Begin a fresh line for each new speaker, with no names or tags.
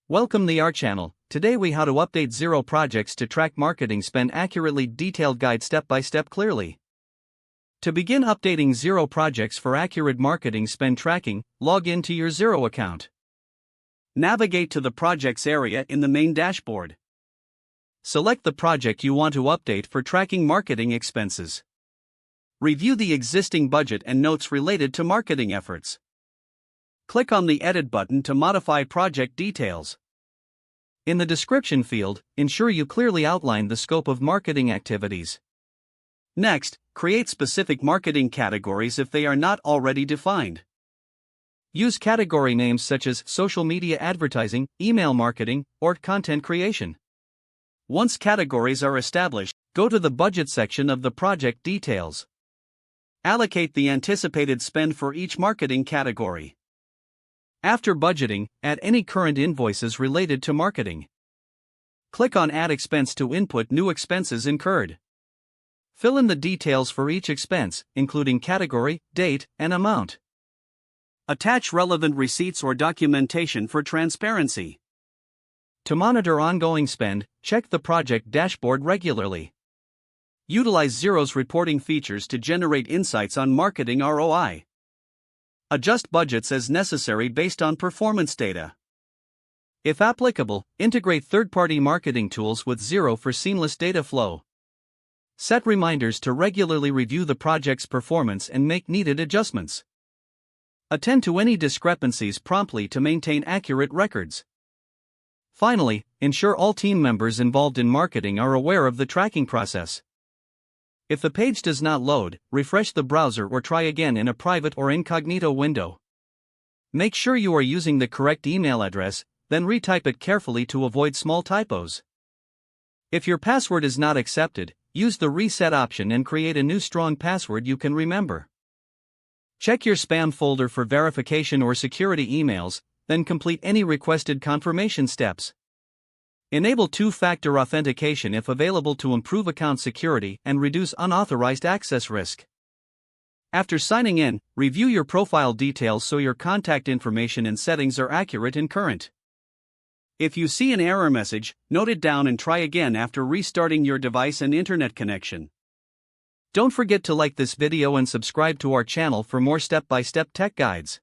Welcome to our channel. Today we how to update Xero projects to track marketing spend accurately. Detailed guide step by step clearly. To begin updating Xero projects for accurate marketing spend tracking, log into your Xero account. Navigate to the projects area in the main dashboard. Select the project you want to update for tracking marketing expenses. Review the existing budget and notes related to marketing efforts. Click on the Edit button to modify project details. In the description field, ensure you clearly outline the scope of marketing activities. Next, create specific marketing categories if they are not already defined. Use category names such as social media advertising, email marketing, or content creation. Once categories are established, go to the budget section of the project details. Allocate the anticipated spend for each marketing category. After budgeting, add any current invoices related to marketing. Click on Add Expense to input new expenses incurred. Fill in the details for each expense, including category, date, and amount. Attach relevant receipts or documentation for transparency. To monitor ongoing spend, check the project dashboard regularly. Utilize Xero's reporting features to generate insights on marketing ROI. Adjust budgets as necessary based on performance data. If applicable, integrate third-party marketing tools with Xero for seamless data flow. Set reminders to regularly review the project's performance and make needed adjustments. Attend to any discrepancies promptly to maintain accurate records. Finally, ensure all team members involved in marketing are aware of the tracking process. If the page does not load, refresh the browser or try again in a private or incognito window. Make sure you are using the correct email address, then retype it carefully to avoid small typos. If your password is not accepted, use the reset option and create a new strong password you can remember. Check your spam folder for verification or security emails, then complete any requested confirmation steps. Enable two-factor authentication if available to improve account security and reduce unauthorized access risk. After signing in, review your profile details so your contact information and settings are accurate and current. If you see an error message, note it down and try again after restarting your device and internet connection. Don't forget to like this video and subscribe to our channel for more step-by-step tech guides.